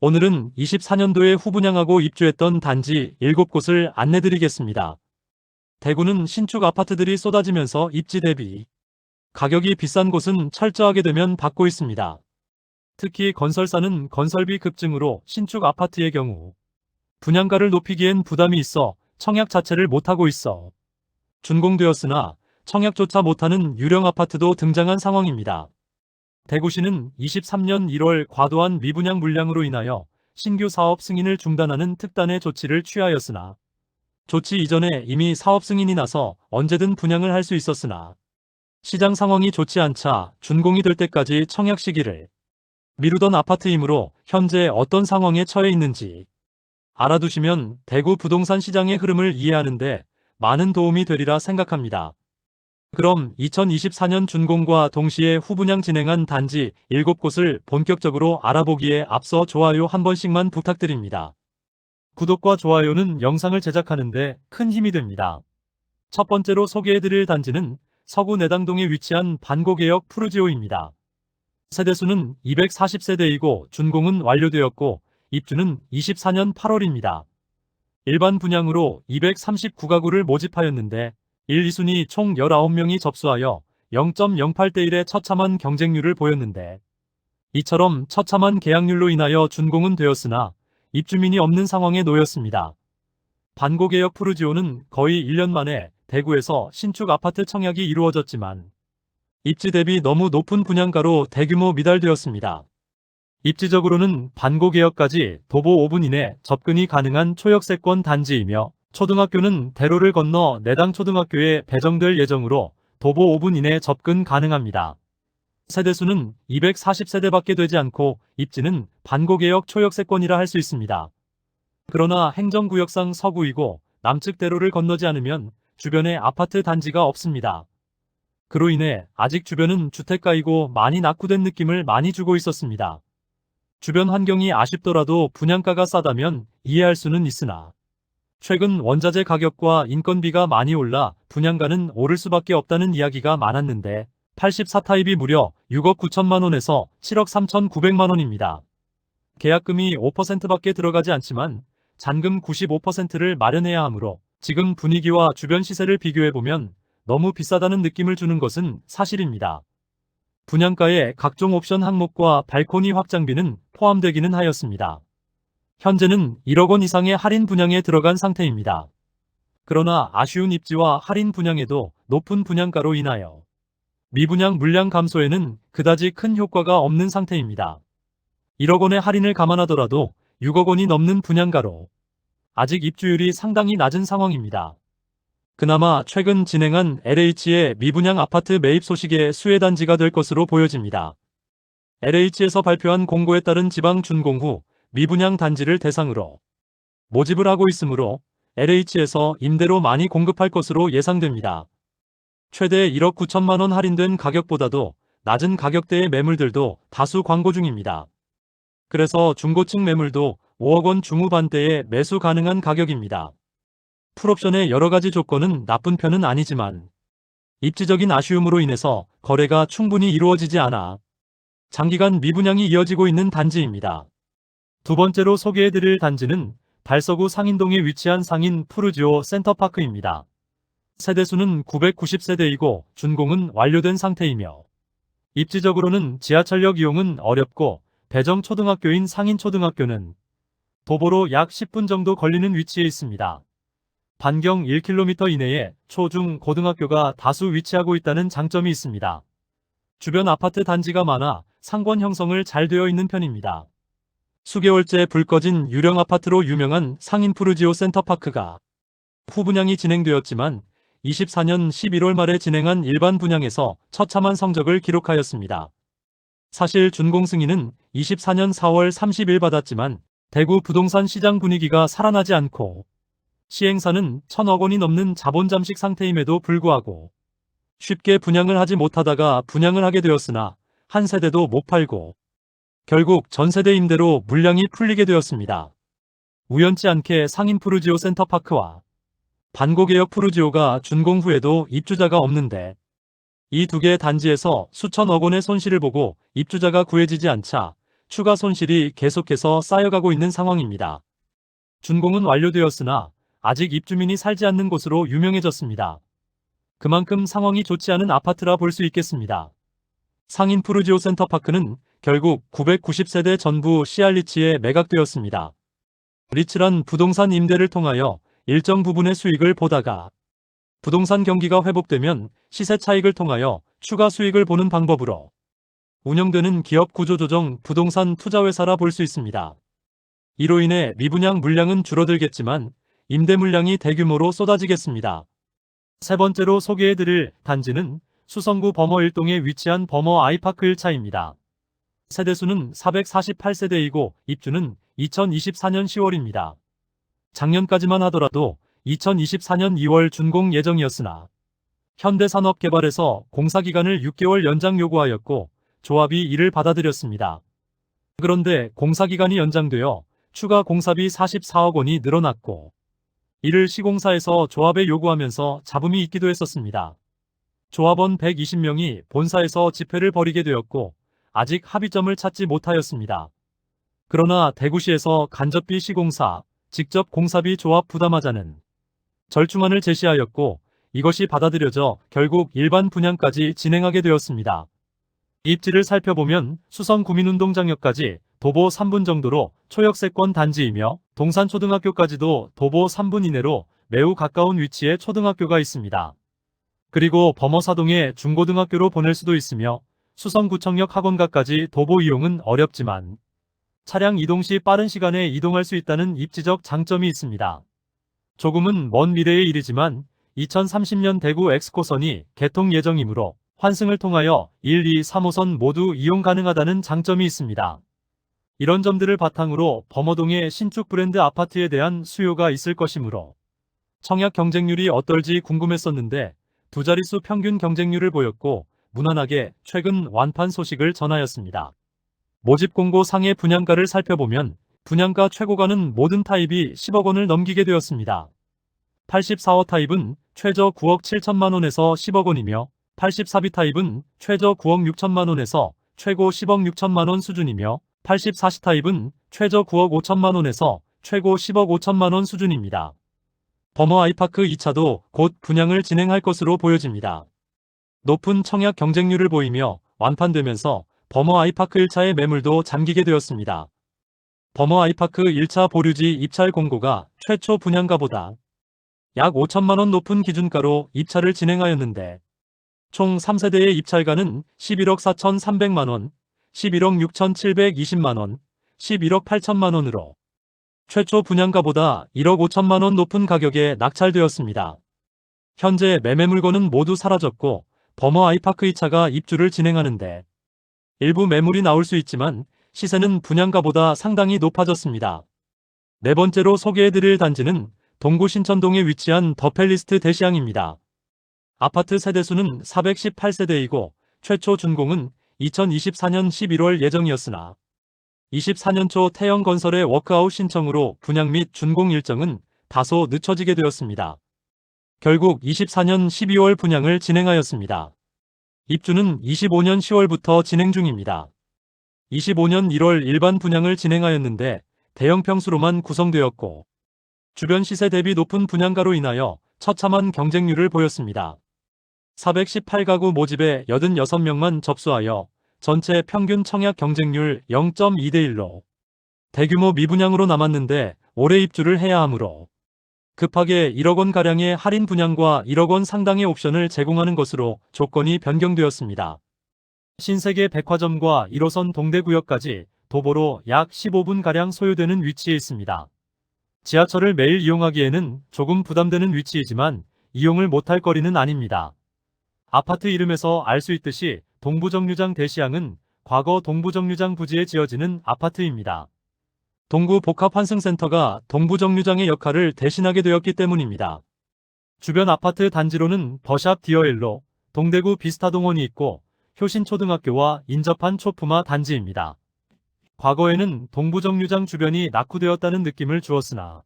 오늘은 24년도에 후분양하고 입주했던 단지 7곳을 안내드리겠습니다. 대구는 신축 아파트들이 쏟아지면서 입지 대비 가격이 비싼 곳은 철저하게 되면 받고 있습니다. 특히 건설사는 건설비 급증으로 신축 아파트의 경우 분양가를 높이기엔 부담이 있어 청약 자체를 못하고 있어 준공되었으나 청약조차 못하는 유령 아파트도 등장한 상황입니다. 대구시는 23년 1월 과도한 미분양 물량으로 인하여 신규 사업 승인을 중단하는 특단의 조치를 취하였으나 조치 이전에 이미 사업 승인이 나서 언제든 분양을 할 수 있었으나 시장 상황이 좋지 않자 준공이 될 때까지 청약 시기를 미루던 아파트이므로 현재 어떤 상황에 처해 있는지 알아두시면 대구 부동산 시장의 흐름을 이해하는데 많은 도움이 되리라 생각합니다. 그럼 2024년 준공과 동시에 후분양 진행한 단지 7곳을 본격적으로 알아보기에 앞서 좋아요 한 번씩만 부탁드립니다. 구독과 좋아요는 영상을 제작하는데 큰 힘이 됩니다. 첫 번째로 소개해드릴 단지는 서구 내당동에 위치한 반고개역 푸르지오입니다. 세대수는 240세대이고 준공은 완료되었고 입주는 24년 8월입니다. 일반 분양으로 239가구를 모집하였는데 1, 2순위 총 19명이 접수하여 0.08대 1의 처참한 경쟁률을 보였는데 이처럼 처참한 계약률로 인하여 준공은 되었으나 입주민이 없는 상황에 놓였습니다. 반고개역 푸르지오는 거의 1년 만에 대구에서 신축 아파트 청약이 이루어졌지만 입지 대비 너무 높은 분양가로 대규모 미달되었습니다. 입지적으로는 반고개역까지 도보 5분 이내 접근이 가능한 초역세권 단지이며 초등학교는 대로를 건너 내당 초등학교에 배정될 예정으로 도보 5분 이내 접근 가능합니다. 세대수는 240세대밖에 되지 않고 입지는 반고개역 초역세권이라 할 수 있습니다. 그러나 행정구역상 서구이고 남측 대로를 건너지 않으면 주변에 아파트 단지가 없습니다. 그로 인해 아직 주변은 주택가이고 많이 낙후된 느낌을 많이 주고 있었습니다. 주변 환경이 아쉽더라도 분양가가 싸다면 이해할 수는 있으나 최근 원자재 가격과 인건비가 많이 올라 분양가는 오를 수밖에 없다는 이야기가 많았는데 84타입이 무려 6억 9천만 원에서 7억 3천9백만 원입니다. 계약금이 5%밖에 들어가지 않지만 잔금 95%를 마련해야 하므로 지금 분위기와 주변 시세를 비교해보면 너무 비싸다는 느낌을 주는 것은 사실입니다. 분양가에 각종 옵션 항목과 발코니 확장비는 포함되기는 하였습니다. 현재는 1억 원 이상의 할인 분양에 들어간 상태입니다. 그러나 아쉬운 입지와 할인 분양에도 높은 분양가로 인하여 미분양 물량 감소에는 그다지 큰 효과가 없는 상태입니다. 1억 원의 할인을 감안하더라도 6억 원이 넘는 분양가로 아직 입주율이 상당히 낮은 상황입니다. 그나마 최근 진행한 LH의 미분양 아파트 매입 소식의 수혜단지가 될 것으로 보여집니다. LH에서 발표한 공고에 따른 지방 준공 후 미분양 단지를 대상으로 모집을 하고 있으므로 LH에서 임대로 많이 공급할 것으로 예상됩니다. 최대 1억 9천만 원 할인된 가격보다도 낮은 가격대의 매물들도 다수 광고 중입니다. 그래서 중고층 매물도 5억 원 중후반대에 매수 가능한 가격입니다. 풀옵션의 여러가지 조건은 나쁜 편은 아니지만 입지적인 아쉬움으로 인해서 거래가 충분히 이루어지지 않아 장기간 미분양이 이어지고 있는 단지입니다. 두 번째로 소개해드릴 단지는 달서구 상인동에 위치한 상인 푸르지오 센터파크입니다. 세대수는 990세대이고 준공은 완료된 상태이며 입지적으로는 지하철역 이용은 어렵고 배정 초등학교인 상인초등학교는 도보로 약 10분 정도 걸리는 위치에 있습니다. 반경 1km 이내에 초, 중, 고등학교가 다수 위치하고 있다는 장점이 있습니다. 주변 아파트 단지가 많아 상권 형성을 잘 되어 있는 편입니다. 수개월째 불 꺼진 유령 아파트로 유명한 상인 푸르지오 센터파크가 후분양이 진행되었지만 24년 11월 말에 진행한 일반 분양에서 처참한 성적을 기록하였습니다. 사실 준공 승인은 24년 4월 30일 받았지만 대구 부동산 시장 분위기가 살아나지 않고 시행사는 1,000억 원이 넘는 자본 잠식 상태임에도 불구하고 쉽게 분양을 하지 못하다가 분양을 하게 되었으나 한 세대도 못 팔고 결국 전세대 임대로 물량이 풀리게 되었습니다. 우연치 않게 상인 푸르지오 센터파크와 반고개역 푸르지오가 준공 후에도 입주자가 없는데 이 두 개의 단지에서 수천억 원의 손실을 보고 입주자가 구해지지 않자 추가 손실이 계속해서 쌓여가고 있는 상황입니다. 준공은 완료되었으나 아직 입주민이 살지 않는 곳으로 유명해졌습니다. 그만큼 상황이 좋지 않은 아파트라 볼 수 있겠습니다. 상인 푸르지오 센터파크는 결국 990세대 전부 CR리츠에 매각되었습니다. 리츠란 부동산 임대를 통하여 일정 부분의 수익을 보다가 부동산 경기가 회복되면 시세 차익을 통하여 추가 수익을 보는 방법으로 운영되는 기업 구조조정 부동산 투자회사라 볼 수 있습니다. 이로 인해 미분양 물량은 줄어들겠지만 임대 물량이 대규모로 쏟아지겠습니다. 세 번째로 소개해드릴 단지는 수성구 범어 1동에 위치한 범어 아이파크 1차입니다. 세대수는 448세대이고 입주는 2024년 10월입니다. 작년까지만 하더라도 2024년 2월 준공 예정이었으나 현대산업개발에서 공사기간을 6개월 연장 요구하였고 조합이 이를 받아들였습니다. 그런데 공사기간이 연장되어 추가 공사비 44억 원이 늘어났고 이를 시공사에서 조합에 요구하면서 잡음이 있기도 했었습니다. 조합원 120명이 본사에서 집회를 벌이게 되었고 아직 합의점을 찾지 못하였습니다. 그러나 대구시에서 간접비 시공사, 직접 공사비 조합 부담하자는 절충안을 제시하였고 이것이 받아들여져 결국 일반 분양까지 진행하게 되었습니다. 입지를 살펴보면 수성구민운동장역까지 도보 3분 정도로 초역세권 단지이며 동산초등학교까지도 도보 3분 이내로 매우 가까운 위치에 초등학교가 있습니다. 그리고 범어사동에 중고등학교로 보낼 수도 있으며 수성구청역 학원가까지 도보 이용은 어렵지만 차량 이동 시 빠른 시간에 이동할 수 있다는 입지적 장점이 있습니다. 조금은 먼 미래의 일이지만 2030년 대구 엑스코선이 개통 예정이므로 환승을 통하여 1, 2, 3호선 모두 이용 가능하다는 장점이 있습니다. 이런 점들을 바탕으로 범어동의 신축 브랜드 아파트에 대한 수요가 있을 것이므로 청약 경쟁률이 어떨지 궁금했었는데 두 자릿수 평균 경쟁률을 보였고 무난하게 최근 완판 소식을 전하였습니다. 모집 공고 상의 분양가를 살펴보면 분양가 최고가는 모든 타입이 10억 원을 넘기게 되었습니다. 84호 타입은 최저 9억 7천만 원에서 10억 원이며 84B 타입은 최저 9억 6천만 원에서 최고 10억 6천만 원 수준이며 84C 타입은 최저 9억 5천만 원에서 최고 10억 5천만 원 수준입니다. 범어 아이파크 2차도 곧 분양을 진행할 것으로 보여집니다. 높은 청약 경쟁률을 보이며 완판되면서 범어 아이파크 1차의 매물도 잠기게 되었습니다. 범어 아이파크 1차 보류지 입찰 공고가 최초 분양가보다 약 5천만 원 높은 기준가로 입찰을 진행하였는데 총 3세대의 입찰가는 11억 4,300만 원, 11억 6,720만 원, 11억 8천만 원으로 최초 분양가보다 1억 5천만 원 높은 가격에 낙찰되었습니다. 현재 매매 물건은 모두 사라졌고 범어 아이파크 2차가 입주를 진행하는데 일부 매물이 나올 수 있지만 시세는 분양가보다 상당히 높아졌습니다. 네 번째로 소개해드릴 단지는 동구 신천동에 위치한 더 팰리스트 대시양입니다. 아파트 세대수는 418세대이고 최초 준공은 2024년 11월 예정이었으나 24년 초 태영건설의 워크아웃 신청으로 분양 및 준공 일정은 다소 늦춰지게 되었습니다. 결국 24년 12월 분양을 진행하였습니다. 입주는 25년 10월부터 진행 중입니다. 25년 1월 일반 분양을 진행하였는데 대형 평수로만 구성되었고 주변 시세 대비 높은 분양가로 인하여 처참한 경쟁률을 보였습니다. 418가구 모집에 86명만 접수하여 전체 평균 청약 경쟁률 0.2대1로 대규모 미분양으로 남았는데 올해 입주를 해야 하므로 급하게 1억 원가량의 할인 분양과 1억 원 상당의 옵션을 제공하는 것으로 조건이 변경되었습니다. 신세계 백화점과 1호선 동대구역까지 도보로 약 15분가량 소요되는 위치에 있습니다. 지하철을 매일 이용하기에는 조금 부담되는 위치이지만 이용을 못할 거리는 아닙니다. 아파트 이름에서 알 수 있듯이 동부정류장 대시양은 과거 동부정류장 부지에 지어지는 아파트입니다. 동구 복합환승센터가 동부정류장의 역할을 대신하게 되었기 때문입니다. 주변 아파트 단지로는 더샵 디어일로, 동대구 비스타동원이 있고 효신초등학교와 인접한 초품화 단지입니다. 과거에는 동부정류장 주변이 낙후되었다는 느낌을 주었으나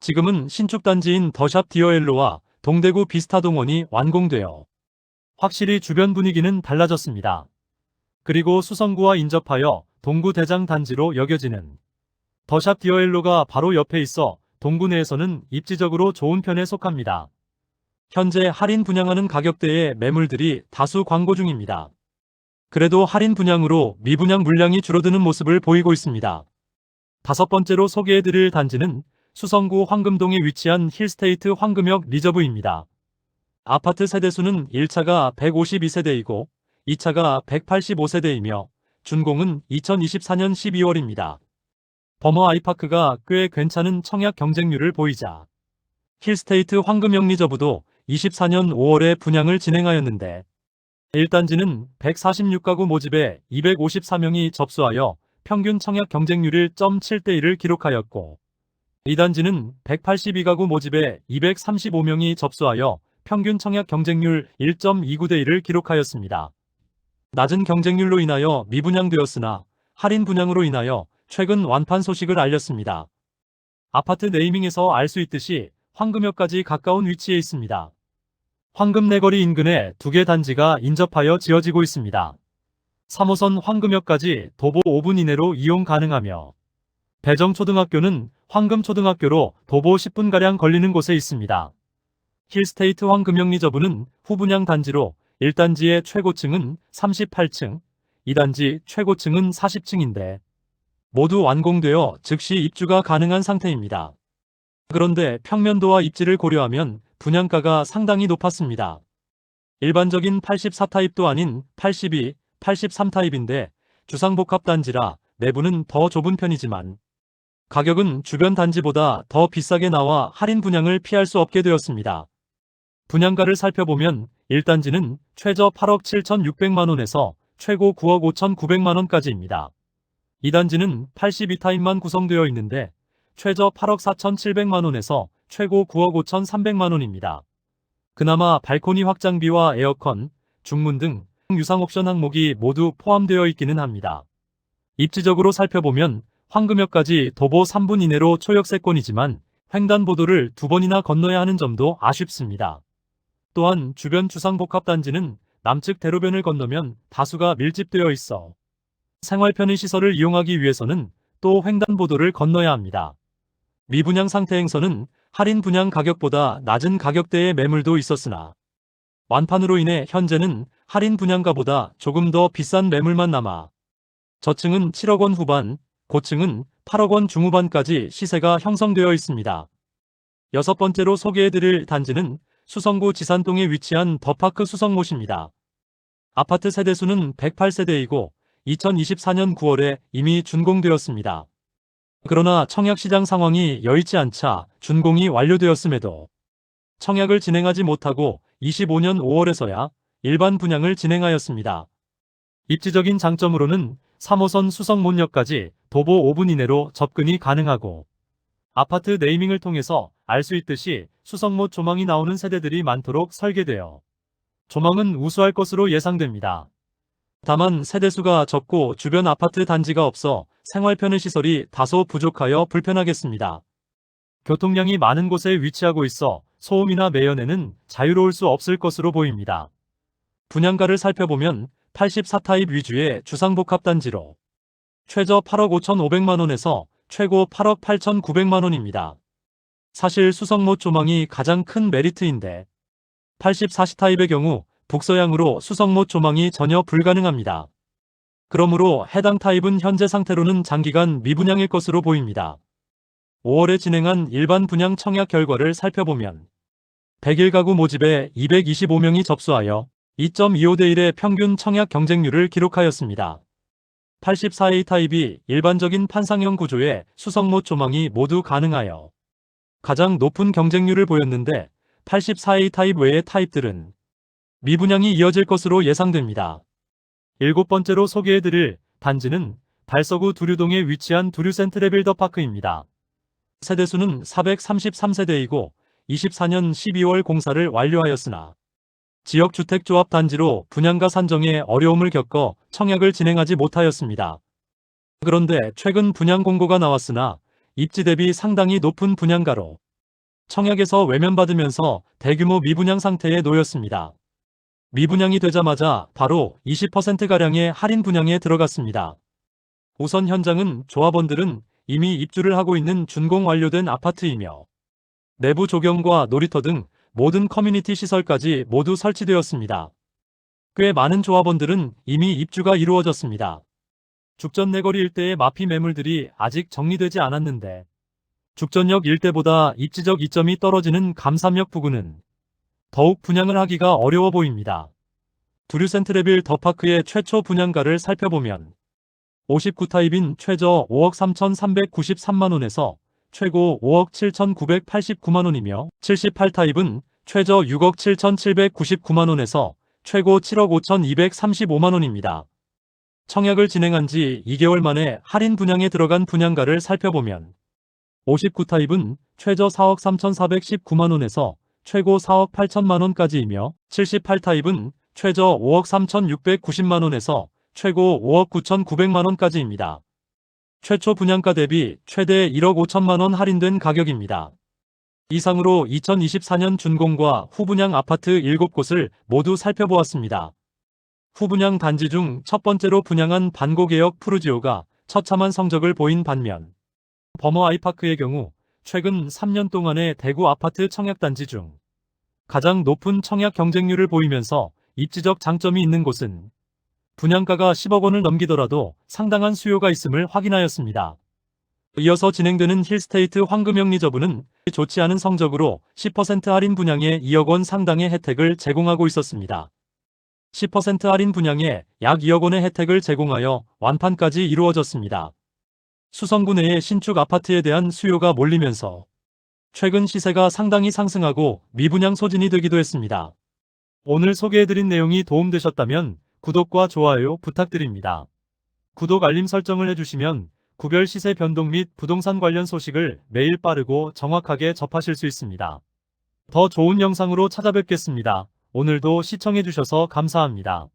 지금은 신축단지인 더샵 디어일로와 동대구 비스타동원이 완공되어 확실히 주변 분위기는 달라졌습니다. 그리고 수성구와 인접하여 동구 대장 단지로 여겨지는 더샵 디어엘로가 바로 옆에 있어 동구 내에서는 입지적으로 좋은 편에 속합니다. 현재 할인 분양하는 가격대의 매물들이 다수 광고 중입니다. 그래도 할인 분양으로 미분양 물량이 줄어드는 모습을 보이고 있습니다. 다섯 번째로 소개해드릴 단지는 수성구 황금동에 위치한 힐스테이트 황금역 리저브입니다. 아파트 세대수는 1차가 152세대이고 2차가 185세대이며 준공은 2024년 12월입니다. 버머 아이파크가 꽤 괜찮은 청약 경쟁률을 보이자 힐스테이트 황금역 리저브도 24년 5월에 분양을 진행하였는데 1단지는 146가구 모집에 254명이 접수하여 평균 청약 경쟁률 1.7대1을 기록하였고 2단지는 182가구 모집에 235명이 접수하여 평균 청약 경쟁률 1.29대1을 기록하였습니다. 낮은 경쟁률로 인하여 미분양되었으나 할인 분양으로 인하여 최근 완판 소식을 알렸습니다. 아파트 네이밍에서 알 수 있듯이 황금역까지 가까운 위치에 있습니다. 황금내거리 인근에 2개 단지가 인접하여 지어지고 있습니다. 3호선 황금역까지 도보 5분 이내로 이용 가능하며 배정초등학교는 황금초등학교로 도보 10분가량 걸리는 곳에 있습니다. 힐스테이트 황금역 리저브는 후분양 단지로 1단지의 최고층은 38층, 2단지 최고층은 40층인데 모두 완공되어 즉시 입주가 가능한 상태입니다. 그런데 평면도와 입지를 고려하면 분양가가 상당히 높았습니다. 일반적인 84타입도 아닌 82, 83타입인데 주상복합단지라 내부는 더 좁은 편이지만 가격은 주변 단지보다 더 비싸게 나와 할인 분양을 피할 수 없게 되었습니다. 분양가를 살펴보면 1단지는 최저 8억 7,600만원에서 최고 9억 5,900만원까지입니다. 2단지는 82타입만 구성되어 있는데 최저 8억 4,700만원에서 최고 9억 5,300만원입니다. 그나마 발코니 확장비와 에어컨, 중문 등 유상 옵션 항목이 모두 포함되어 있기는 합니다. 입지적으로 살펴보면 황금역까지 도보 3분 이내로 초역세권이지만 횡단보도를 2번이나 건너야 하는 점도 아쉽습니다. 또한 주변 주상복합단지는 남측 대로변을 건너면 다수가 밀집되어 있어 생활 편의 시설을 이용하기 위해서는 또 횡단보도를 건너야 합니다. 미분양 상태행선은 할인 분양 가격보다 낮은 가격대의 매물도 있었으나 완판으로 인해 현재는 할인 분양가보다 조금 더 비싼 매물만 남아 저층은 7억 원 후반, 고층은 8억 원 중후반까지 시세가 형성되어 있습니다. 여섯 번째로 소개해드릴 단지는 수성구 지산동에 위치한 더파크 수성못입니다. 아파트 세대수는 108세대이고 2024년 9월에 이미 준공되었습니다. 그러나 청약시장 상황이 여의치 않자 준공이 완료되었음에도 청약을 진행하지 못하고 25년 5월에서야 일반 분양을 진행하였습니다. 입지적인 장점으로는 3호선 수성못역까지 도보 5분 이내로 접근이 가능하고 아파트 네이밍을 통해서 알 수 있듯이 수성못 조망이 나오는 세대들이 많도록 설계되어 조망은 우수할 것으로 예상됩니다. 다만 세대수가 적고 주변 아파트 단지가 없어 생활 편의 시설이 다소 부족하여 불편하겠습니다. 교통량이 많은 곳에 위치하고 있어 소음이나 매연에는 자유로울 수 없을 것으로 보입니다. 분양가를 살펴보면 84타입 위주의 주상복합단지로 최저 8억 5,500만원에서 최고 8억 8,900만원입니다. 사실 수성못 조망이 가장 큰 메리트인데 84타입의 경우 북서향으로 수성못 조망이 전혀 불가능합니다. 그러므로 해당 타입은 현재 상태로는 장기간 미분양일 것으로 보입니다. 5월에 진행한 일반 분양 청약 결과를 살펴보면 101가구 모집에 225명이 접수하여 2.25대1의 평균 청약 경쟁률을 기록하였습니다. 84A 타입이 일반적인 판상형 구조의 수성못 조망이 모두 가능하여 가장 높은 경쟁률을 보였는데 84A 타입 외의 타입들은 미분양이 이어질 것으로 예상됩니다. 일곱 번째로 소개해드릴 단지는 달서구 두류동에 위치한 두류센트레빌더파크입니다. 세대수는 433세대이고 24년 12월 공사를 완료하였으나 지역주택조합 단지로 분양가 산정에 어려움을 겪어 청약을 진행하지 못하였습니다. 그런데 최근 분양 공고가 나왔으나 입지 대비 상당히 높은 분양가로 청약에서 외면받으면서 대규모 미분양 상태에 놓였습니다. 미분양이 되자마자 바로 20%가량의 할인 분양에 들어갔습니다. 우선 현장은 조합원들은 이미 입주를 하고 있는 준공 완료된 아파트이며 내부 조경과 놀이터 등 모든 커뮤니티 시설까지 모두 설치되었습니다. 꽤 많은 조합원들은 이미 입주가 이루어졌습니다. 죽전 내거리 일대의 마피 매물들이 아직 정리되지 않았는데 죽전역 일대보다 입지적 이점이 떨어지는 감삼역 부근은 더욱 분양을 하기가 어려워 보입니다. 두류센트레빌 더파크의 최초 분양가를 살펴보면 59타입인 최저 5억 3,393만원에서 최고 5억 7,989만원이며 78타입은 최저 6억 7,799만원에서 최고 7억 5,235만원입니다. 청약을 진행한 지 2개월 만에 할인 분양에 들어간 분양가를 살펴보면 59타입은 최저 4억 3,419만원에서 최고 4억 8천만원까지이며 78타입은 최저 5억 3,690만원에서 최고 5억 9,900만원까지입니다. 최초 분양가 대비 최대 1억 5천만원 할인된 가격입니다. 이상으로 2024년 준공과 후분양 아파트 7곳을 모두 살펴보았습니다. 후분양 단지 중 첫 번째로 분양한 반고개역 푸르지오가 처참한 성적을 보인 반면 버머 아이파크의 경우 최근 3년 동안의 대구 아파트 청약단지 중 가장 높은 청약 경쟁률을 보이면서 입지적 장점이 있는 곳은 분양가가 10억 원을 넘기더라도 상당한 수요가 있음을 확인하였습니다. 이어서 진행되는 힐스테이트 황금영 리저브는 좋지 않은 성적으로 10% 할인 분양에 2억 원 상당의 혜택을 제공하고 있었습니다. 10% 할인 분양에 약 2억 원의 혜택을 제공하여 완판까지 이루어졌습니다. 수성구 내의 신축 아파트에 대한 수요가 몰리면서 최근 시세가 상당히 상승하고 미분양 소진이 되기도 했습니다. 오늘 소개해드린 내용이 도움되셨다면 구독과 좋아요 부탁드립니다. 구독 알림 설정을 해주시면 구별 시세 변동 및 부동산 관련 소식을 매일 빠르고 정확하게 접하실 수 있습니다. 더 좋은 영상으로 찾아뵙겠습니다. 오늘도 시청해주셔서 감사합니다.